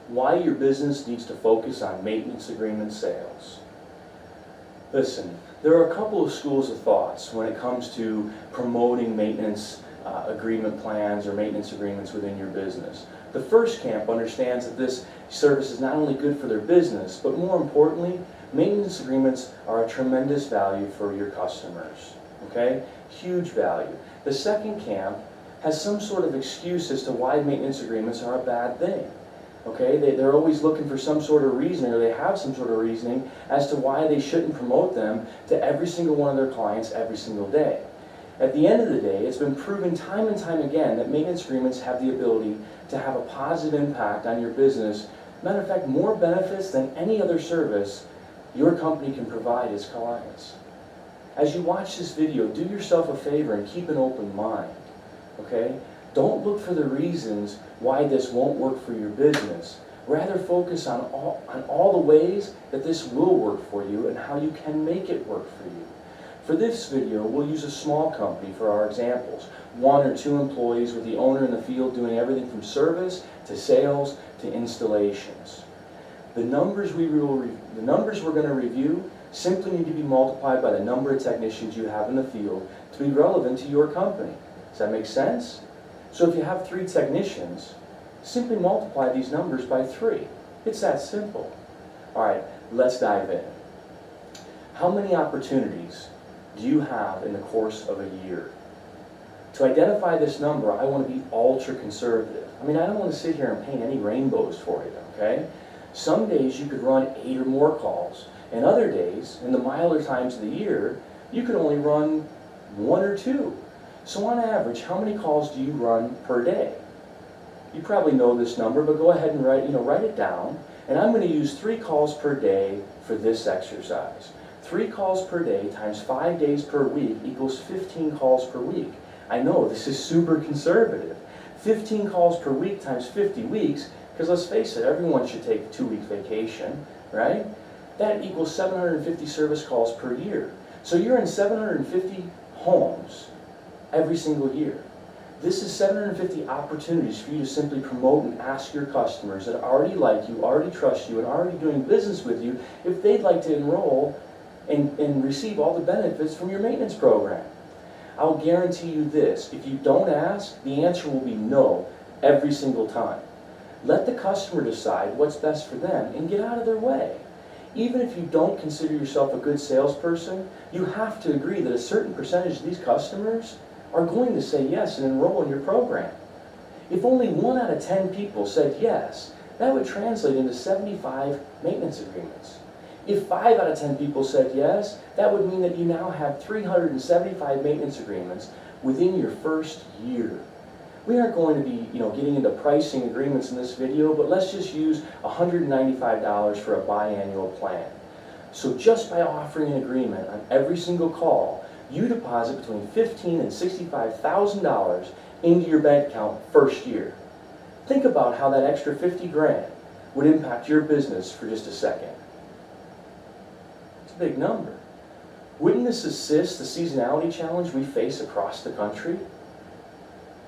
why your business needs to focus on maintenance agreement sales. Listen, there are a couple of schools of thoughts when it comes to promoting maintenance agreement plans or maintenance agreements within your business. The first camp understands that this service is not only good for their business, but more importantly, maintenance agreements are a tremendous value for your customers, okay? Huge value. The second camp has some sort of excuse as to why maintenance agreements are a bad thing. Okay, they're always looking for some sort of reasoning, or they have some sort of reasoning as to why they shouldn't promote them to every single one of their clients every single day. At the end of the day, it's been proven time and time again that maintenance agreements have the ability to have a positive impact on your business. Matter of fact, more benefits than any other service your company can provide its clients. As you watch this video, do yourself a favor and keep an open mind, okay? Don't look for the reasons why this won't work for your business. Rather focus on all the ways that this will work for you and how you can make it work for you. For this video, we'll use a small company for our examples. 1 or 2 employees with the owner in the field doing everything from service to sales to installations. The numbers we're going to review simply need to be multiplied by the number of technicians you have in the field to be relevant to your company. Does that make sense? So if you have 3 technicians, simply multiply these numbers by 3. It's that simple. All right, let's dive in. How many opportunities do you have in the course of a year? To identify this number, I want to be ultra conservative. I mean, I don't want to sit here and paint any rainbows for you, okay? Some days you could run 8 or more calls, and other days, in the milder times of the year, you could only run 1 or 2. So on average, how many calls do you run per day? You probably know this number, but go ahead and write it down. And I'm going to use 3 calls per day for this exercise. 3 calls per day times 5 days per week equals 15 calls per week. I know this is super conservative. 15 calls per week times 50 weeks, because let's face it, everyone should take a 2-week vacation, right? That equals 750 service calls per year. So you're in 750 homes every single year. This is 750 opportunities for you to simply promote and ask your customers that already like you, already trust you, and already doing business with you if they'd like to enroll and receive all the benefits from your maintenance program. I'll guarantee you this, if you don't ask, the answer will be no every single time. Let the customer decide what's best for them and get out of their way. Even if you don't consider yourself a good salesperson, you have to agree that a certain percentage of these customers are going to say yes and enroll in your program. If only 1 out of 10 people said yes, that would translate into 75 maintenance agreements. If 5 out of 10 people said yes, that would mean that you now have 375 maintenance agreements within your first year. We aren't going to be getting into pricing agreements in this video, but let's just use $195 for a biannual plan. So just by offering an agreement on every single call, you deposit between $15,000 and $65,000 into your bank account first year. Think about how that extra 50 grand would impact your business for just a second. It's a big number. Wouldn't this assist the seasonality challenge we face across the country?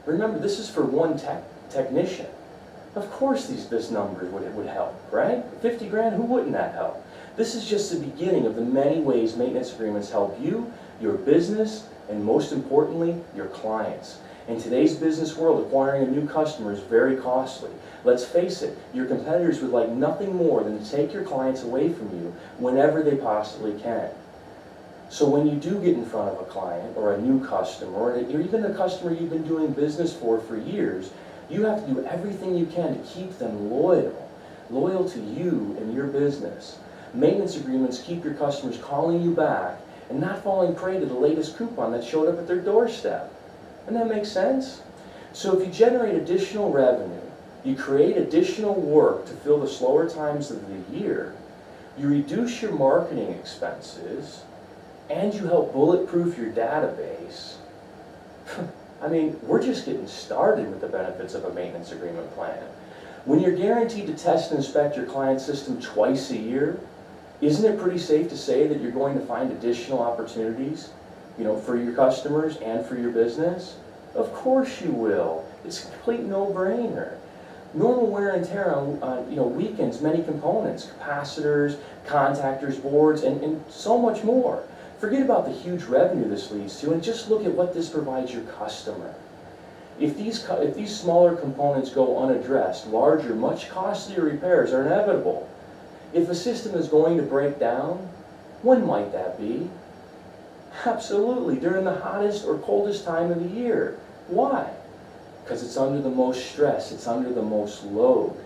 Remember, this is for 1 technician. Of course this number would help, right? 50 grand, who wouldn't that help? This is just the beginning of the many ways maintenance agreements help you, your business, and most importantly, your clients. In today's business world, acquiring a new customer is very costly. Let's face it, your competitors would like nothing more than to take your clients away from you whenever they possibly can. So when you do get in front of a client or a new customer, or even a customer you've been doing business for years, you have to do everything you can to keep them loyal to you and your business. Maintenance agreements keep your customers calling you back and not falling prey to the latest coupon that showed up at their doorstep. Doesn't that make sense? So if you generate additional revenue, you create additional work to fill the slower times of the year, you reduce your marketing expenses, and you help bulletproof your database, I mean, we're just getting started with the benefits of a maintenance agreement plan. When you're guaranteed to test and inspect your client system twice a year, isn't it pretty safe to say that you're going to find additional opportunities, for your customers and for your business? Of course you will. It's a complete no-brainer. Normal wear and tear on weakens many components, capacitors, contactors, boards, and so much more. Forget about the huge revenue this leads to, and just look at what this provides your customer. If these smaller components go unaddressed, larger, much costlier repairs are inevitable. If a system is going to break down, when might that be? Absolutely, during the hottest or coldest time of the year. Why? Because it's under the most stress, it's under the most load.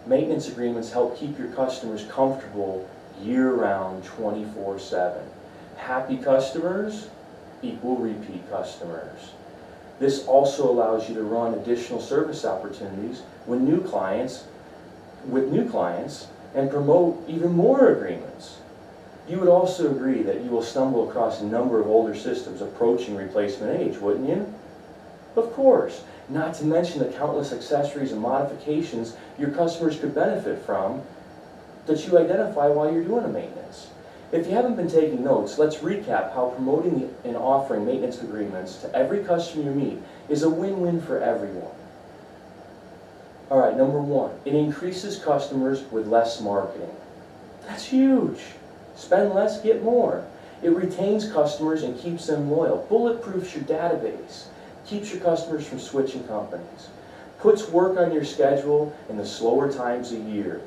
Maintenance agreements help keep your customers comfortable year-round, 24/7. Happy customers equal repeat customers. This also allows you to run additional service opportunities with new clients and promote even more agreements. You would also agree that you will stumble across a number of older systems approaching replacement age, wouldn't you? Of course, not to mention the countless accessories and modifications your customers could benefit from that you identify while you're doing a maintenance. If you haven't been taking notes, let's recap how promoting and offering maintenance agreements to every customer you meet is a win-win for everyone. All right, number one, it increases customers with less marketing. That's huge. Spend less, get more. It retains customers and keeps them loyal. Bulletproofs your database. Keeps your customers from switching companies. Puts work on your schedule in the slower times of year.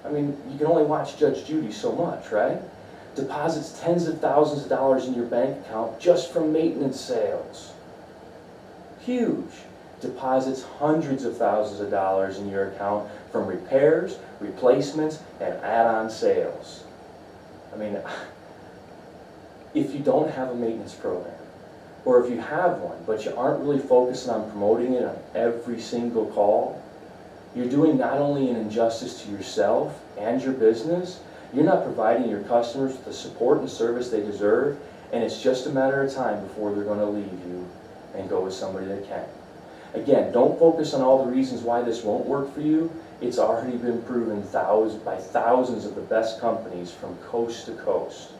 I mean, you can only watch Judge Judy so much, right? Deposits tens of thousands of dollars in your bank account just from maintenance sales. Huge. Deposits hundreds of thousands of dollars in your account from repairs, replacements, and add-on sales. I mean, if you don't have a maintenance program, or if you have one, but you aren't really focusing on promoting it on every single call, you're doing not only an injustice to yourself and your business, you're not providing your customers with the support and service they deserve, and it's just a matter of time before they're going to leave you and go with somebody that can. Again, don't focus on all the reasons why this won't work for you. It's already been proven by thousands of the best companies from coast to coast.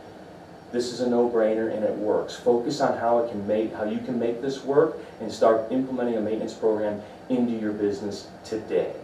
This is a no-brainer and it works. Focus on how you can make this work and start implementing a maintenance program into your business today.